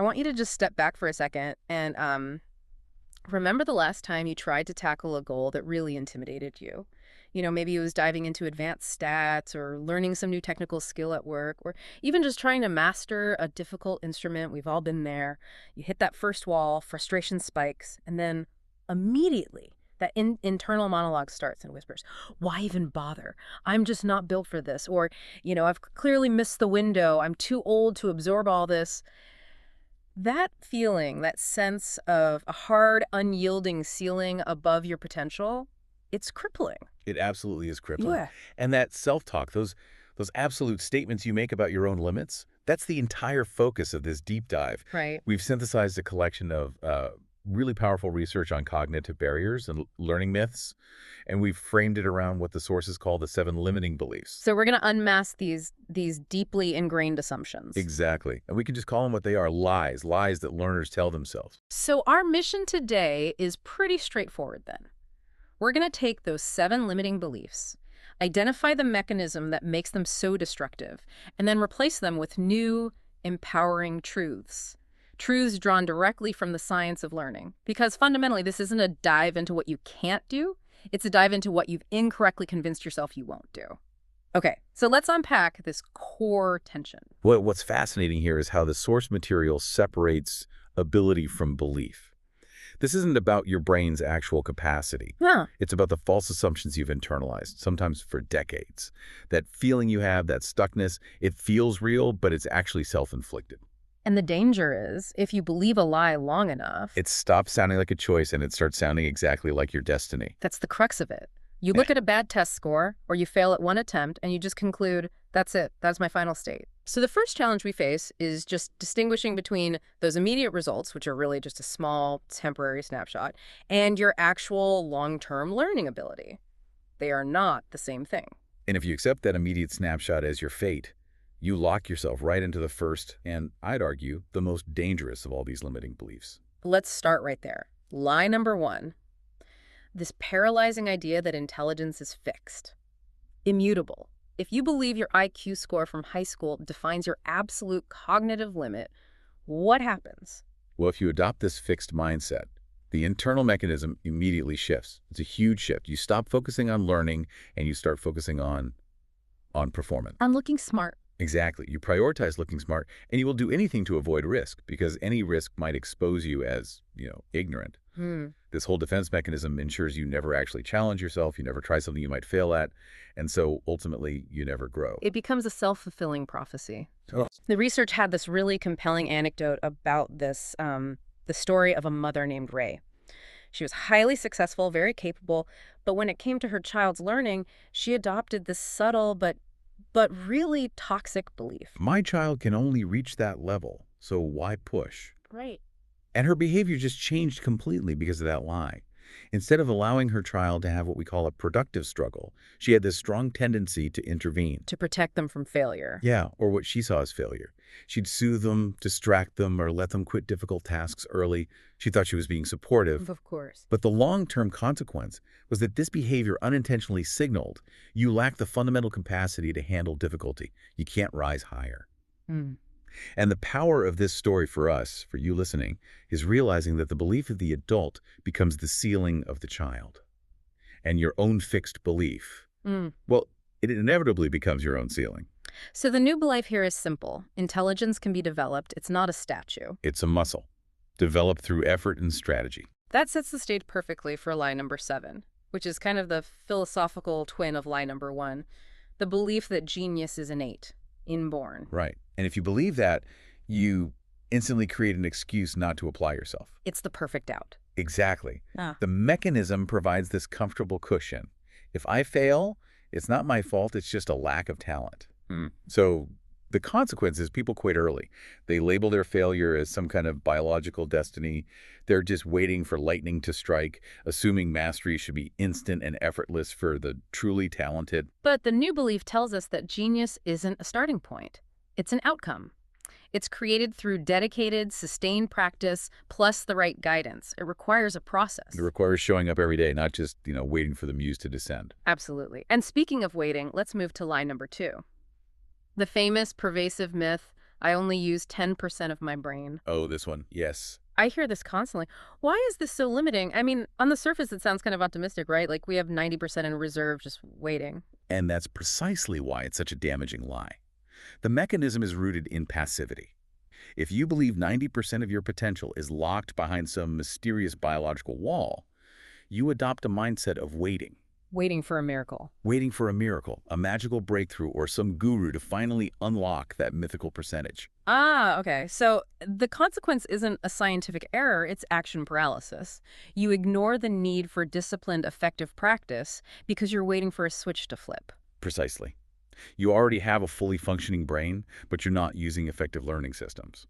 want you to just step back for a second and remember the last time you tried to tackle a goal that really intimidated you. Maybe it was diving into advanced stats or learning some new technical skill at work or even just trying to master a difficult instrument. We've all been there. You hit that first wall, frustration spikes, and then immediately that internal monologue starts and whispers, why even bother? I'm just not built for this. Or, I've clearly missed the window. I'm too old to absorb all this. That feeling, that sense of a hard, unyielding ceiling above your potential, it's crippling. It absolutely is crippling. Yeah. And that self-talk, those absolute statements you make about your own limits, that's the entire focus of this deep dive. Right. We've synthesized a collection of really powerful research on cognitive barriers and learning myths, and we've framed it around what the sources call the 7 limiting beliefs. So we're going to unmask these deeply ingrained assumptions. Exactly. And we can just call them what they are, lies that learners tell themselves. So our mission today is pretty straightforward then. We're going to take those 7 limiting beliefs, identify the mechanism that makes them so destructive, and then replace them with new, empowering truths. Truths drawn directly from the science of learning. Because fundamentally, this isn't a dive into what you can't do. It's a dive into what you've incorrectly convinced yourself you won't do. Okay, so let's unpack this core tension. What's fascinating here is how the source material separates ability from belief. This isn't about your brain's actual capacity. Huh. It's about the false assumptions you've internalized, sometimes for decades. That feeling you have, that stuckness, it feels real, but it's actually self-inflicted. And the danger is, if you believe a lie long enough, it stops sounding like a choice and it starts sounding exactly like your destiny. That's the crux of it. You look at a bad test score, or you fail at one attempt, and you just conclude, that's it, that's my final state. So the first challenge we face is just distinguishing between those immediate results, which are really just a small, temporary snapshot, and your actual long-term learning ability. They are not the same thing. And if you accept that immediate snapshot as your fate, you lock yourself right into the first, and I'd argue, the most dangerous of all these limiting beliefs. Let's start right there. Lie number 1. This paralyzing idea that intelligence is fixed, immutable. If you believe your IQ score from high school defines your absolute cognitive limit, what happens? Well, if you adopt this fixed mindset, the internal mechanism immediately shifts. It's a huge shift. You stop focusing on learning and you start focusing on performance. On looking smart. Exactly. You prioritize looking smart, and you will do anything to avoid risk because any risk might expose you as, ignorant. This whole defense mechanism ensures you never actually challenge yourself, you never try something you might fail at, and so ultimately you never grow. It becomes a self-fulfilling prophecy. Oh. The research had this really compelling anecdote about this, the story of a mother named Ray. She was highly successful, very capable, but when it came to her child's learning, she adopted this subtle but really toxic belief. My child can only reach that level, so why push? Right. And her behavior just changed completely because of that lie. Instead of allowing her child to have what we call a productive struggle, she had this strong tendency to intervene. To protect them from failure. Yeah, or what she saw as failure. She'd soothe them, distract them, or let them quit difficult tasks early. She thought she was being supportive. Of course. But the long-term consequence was that this behavior unintentionally signaled you lack the fundamental capacity to handle difficulty. You can't rise higher. And the power of this story for us, for you listening, is realizing that the belief of the adult becomes the ceiling of the child. And your own fixed belief, well, it inevitably becomes your own ceiling. So the new belief here is simple. Intelligence can be developed. It's not a statue. It's a muscle, developed through effort and strategy. That sets the stage perfectly for lie number 7, which is kind of the philosophical twin of lie number 1, the belief that genius is innate, inborn. Right. And if you believe that, you instantly create an excuse not to apply yourself. It's the perfect out. Exactly. The mechanism provides this comfortable cushion. If I fail, it's not my fault, it's just a lack of talent. So the consequence is people quit early. They label their failure as some kind of biological destiny. They're just waiting for lightning to strike, assuming mastery should be instant and effortless for the truly talented. But the new belief tells us that genius isn't a starting point. It's an outcome. It's created through dedicated, sustained practice plus the right guidance. It requires a process. It requires showing up every day, not just, waiting for the muse to descend. Absolutely. And speaking of waiting, let's move to lie number 2. The famous, pervasive myth I only use 10% of my brain. Oh, this one. Yes. I hear this constantly. Why is this so limiting? I mean, on the surface, it sounds kind of optimistic, right? Like we have 90% in reserve just waiting. And that's precisely why it's such a damaging lie. The mechanism is rooted in passivity. If you believe 90% of your potential is locked behind some mysterious biological wall, you adopt a mindset of waiting. Waiting for a miracle. Waiting for a miracle, a magical breakthrough, or some guru to finally unlock that mythical percentage. Ah, okay. So the consequence isn't a scientific error, it's action paralysis. You ignore the need for disciplined, effective practice because you're waiting for a switch to flip. Precisely. You already have a fully functioning brain, but you're not using effective learning systems.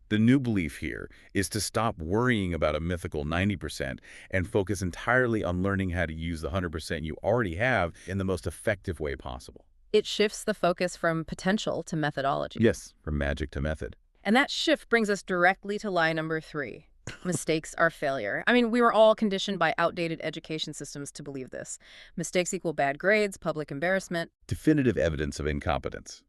The new belief here is to stop worrying about a mythical 90% and focus entirely on learning how to use the 100% you already have in the most effective way possible. It shifts the focus from potential to methodology. Yes, from magic to method. And that shift brings us directly to lie number 3. Mistakes are failure. I mean, we were all conditioned by outdated education systems to believe this. Mistakes equal bad grades, public embarrassment. Definitive evidence of incompetence.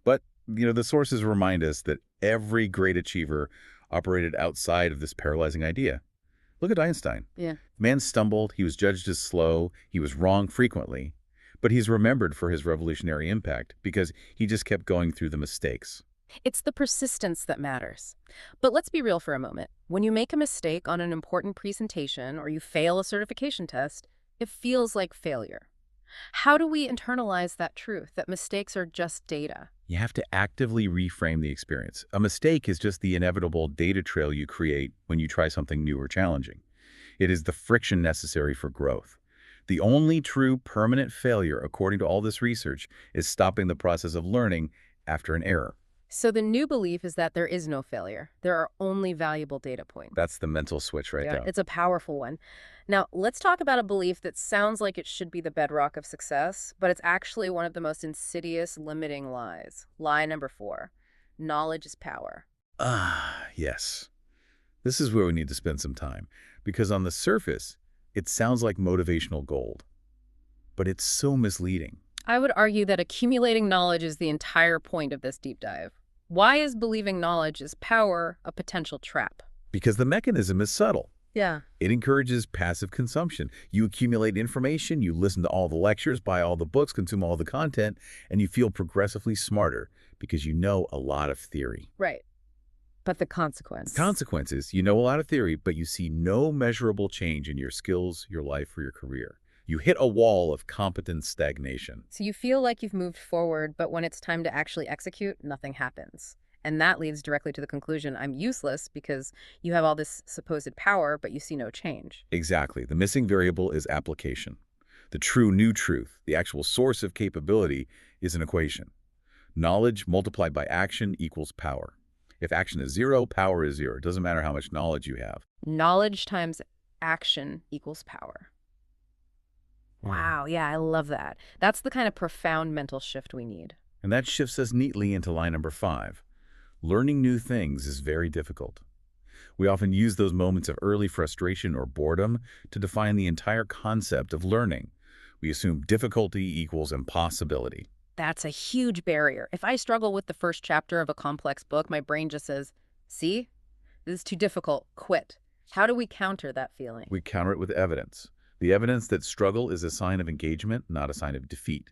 But, the sources remind us that every great achiever operated outside of this paralyzing idea. Look at Einstein. Yeah. Man stumbled, he was judged as slow, he was wrong frequently, but he's remembered for his revolutionary impact because he just kept going through the mistakes. It's the persistence that matters. But let's be real for a moment. When you make a mistake on an important presentation or you fail a certification test, it feels like failure. How do we internalize that truth, that mistakes are just data? You have to actively reframe the experience. A mistake is just the inevitable data trail you create when you try something new or challenging. It is the friction necessary for growth. The only true permanent failure, according to all this research, is stopping the process of learning after an error. So the new belief is that there is no failure. There are only valuable data points. That's the mental switch right there. It's a powerful one. Now, let's talk about a belief that sounds like it should be the bedrock of success, but it's actually one of the most insidious, limiting lies. Lie number 4. Knowledge is power. Ah, yes. This is where we need to spend some time, because on the surface, it sounds like motivational gold. But it's so misleading. I would argue that accumulating knowledge is the entire point of this deep dive. Why is believing knowledge is power a potential trap? Because the mechanism is subtle. Yeah. It encourages passive consumption. You accumulate information, you listen to all the lectures, buy all the books, consume all the content, and you feel progressively smarter because you know a lot of theory. Right. But the consequence? Consequences, you know a lot of theory, but you see no measurable change in your skills, your life, or your career. You hit a wall of competence stagnation. So you feel like you've moved forward, but when it's time to actually execute, nothing happens. And that leads directly to the conclusion, I'm useless because you have all this supposed power, but you see no change. Exactly. The missing variable is application. The true new truth, the actual source of capability, is an equation. Knowledge multiplied by action equals power. If action is 0, power is 0. It doesn't matter how much knowledge you have. Knowledge times action equals power. Wow, yeah, I love that. That's the kind of profound mental shift we need. And that shifts us neatly into line number 5. Learning new things is very difficult. We often use those moments of early frustration or boredom to define the entire concept of learning. We assume difficulty equals impossibility. That's a huge barrier. If I struggle with the first chapter of a complex book, my brain just says, see, this is too difficult, quit. How do we counter that feeling? We counter it with evidence. The evidence that struggle is a sign of engagement, not a sign of defeat.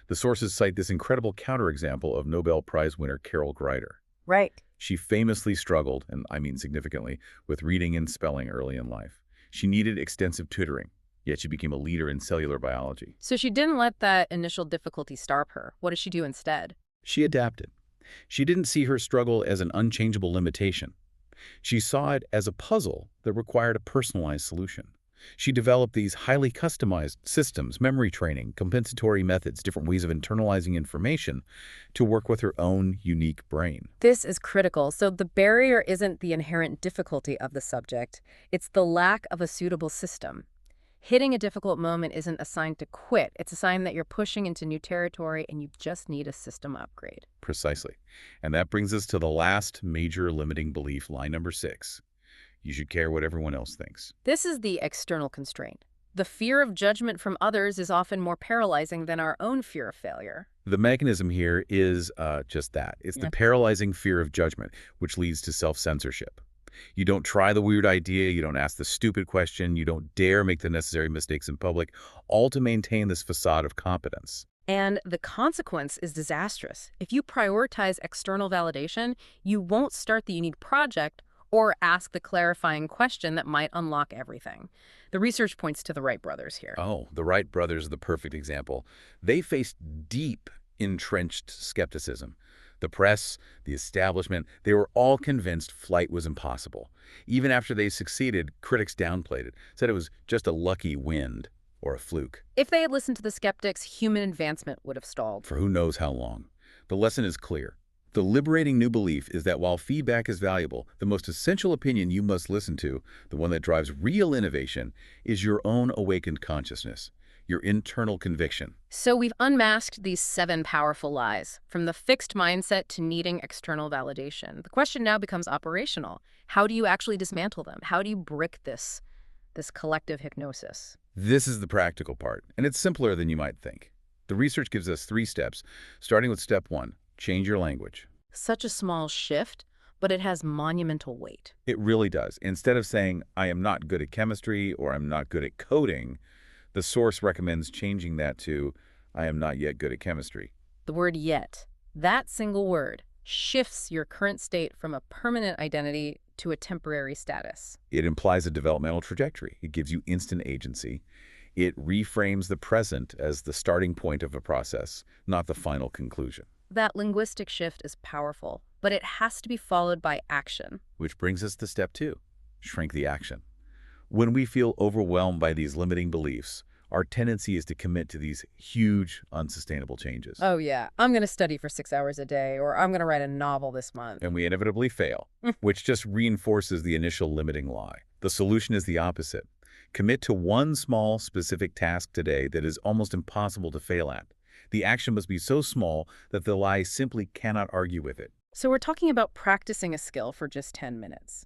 The sources cite this incredible counterexample of Nobel Prize winner Carol Greider. Right. She famously struggled, and I mean significantly, with reading and spelling early in life. She needed extensive tutoring, yet she became a leader in cellular biology. So she didn't let that initial difficulty starve her. What did she do instead? She adapted. She didn't see her struggle as an unchangeable limitation. She saw it as a puzzle that required a personalized solution. She developed these highly customized systems, memory training, compensatory methods, different ways of internalizing information to work with her own unique brain. This is critical. So the barrier isn't the inherent difficulty of the subject. It's the lack of a suitable system. Hitting a difficult moment isn't a sign to quit. It's a sign that you're pushing into new territory and you just need a system upgrade. Precisely. And that brings us to the last major limiting belief, line number 6. You should care what everyone else thinks. This is the external constraint. The fear of judgment from others is often more paralyzing than our own fear of failure. The mechanism here is just that. It's the Yeah. paralyzing fear of judgment, which leads to self-censorship. You don't try the weird idea, you don't ask the stupid question, you don't dare make the necessary mistakes in public, all to maintain this facade of competence. And the consequence is disastrous. If you prioritize external validation, you won't start the unique project or ask the clarifying question that might unlock everything. The research points to the Wright brothers here. Oh, the Wright brothers are the perfect example. They faced deep, entrenched skepticism. The press, the establishment, they were all convinced flight was impossible. Even after they succeeded, critics downplayed it, said it was just a lucky wind or a fluke. If they had listened to the skeptics, human advancement would have stalled. For who knows how long. The lesson is clear. The liberating new belief is that while feedback is valuable, the most essential opinion you must listen to, the one that drives real innovation, is your own awakened consciousness, your internal conviction. So we've unmasked these 7 powerful lies, from the fixed mindset to needing external validation. The question now becomes operational. How do you actually dismantle them? How do you brick this collective hypnosis? This is the practical part, and it's simpler than you might think. The research gives us 3 steps, starting with step 1, change your language. Such a small shift, but it has monumental weight. It really does. Instead of saying, I am not good at chemistry or I'm not good at coding, the source recommends changing that to, I am not yet good at chemistry. The word yet, that single word, shifts your current state from a permanent identity to a temporary status. It implies a developmental trajectory. It gives you instant agency. It reframes the present as the starting point of a process, not the final conclusion. That linguistic shift is powerful, but it has to be followed by action. Which brings us to step 2, shrink the action. When we feel overwhelmed by these limiting beliefs, our tendency is to commit to these huge, unsustainable changes. Oh yeah, I'm going to study for 6 hours a day, or I'm going to write a novel this month. And we inevitably fail, which just reinforces the initial limiting lie. The solution is the opposite. Commit to one small, specific task today that is almost impossible to fail at. The action must be so small that the lie simply cannot argue with it. So we're talking about practicing a skill for just 10 minutes.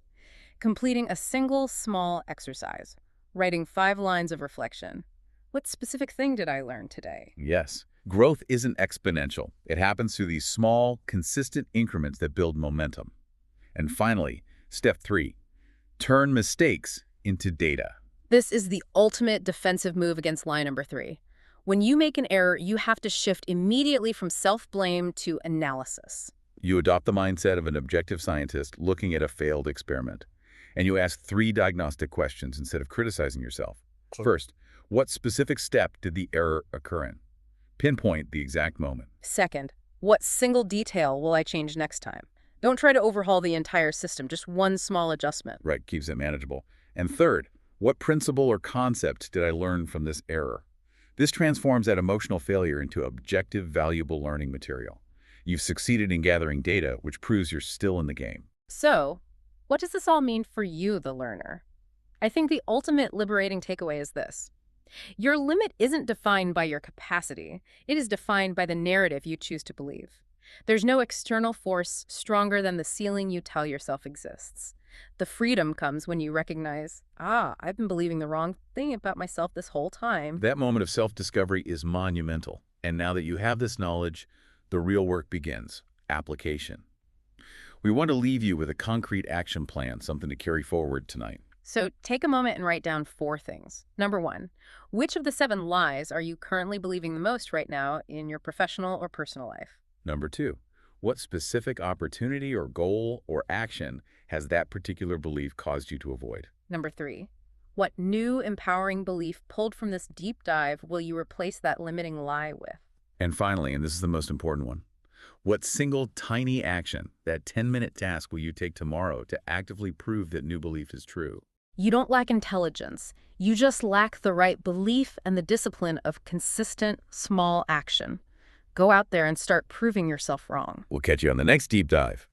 Completing a single small exercise. Writing 5 lines of reflection. What specific thing did I learn today? Yes, growth isn't exponential. It happens through these small, consistent increments that build momentum. And finally, step 3, turn mistakes into data. This is the ultimate defensive move against lie number 3. When you make an error, you have to shift immediately from self-blame to analysis. You adopt the mindset of an objective scientist looking at a failed experiment. And you ask 3 diagnostic questions instead of criticizing yourself. First, what specific step did the error occur in? Pinpoint the exact moment. Second, what single detail will I change next time? Don't try to overhaul the entire system, just one small adjustment. Right, keeps it manageable. And third, what principle or concept did I learn from this error? This transforms that emotional failure into objective, valuable learning material. You've succeeded in gathering data, which proves you're still in the game. So, what does this all mean for you, the learner? I think the ultimate liberating takeaway is this. Your limit isn't defined by your capacity. It is defined by the narrative you choose to believe. There's no external force stronger than the ceiling you tell yourself exists. The freedom comes when you recognize, I've been believing the wrong thing about myself this whole time. That moment of self-discovery is monumental. And now that you have this knowledge, the real work begins, application. We want to leave you with a concrete action plan, something to carry forward tonight. So take a moment and write down 4 things. Number 1, which of the 7 lies are you currently believing the most right now in your professional or personal life? Number 2, what specific opportunity or goal or action has that particular belief caused you to avoid? Number 3, what new empowering belief pulled from this deep dive will you replace that limiting lie with? And finally, and this is the most important one, what single tiny action, that 10-minute task, will you take tomorrow to actively prove that new belief is true? You don't lack intelligence. You just lack the right belief and the discipline of consistent, small action. Go out there and start proving yourself wrong. We'll catch you on the next deep dive.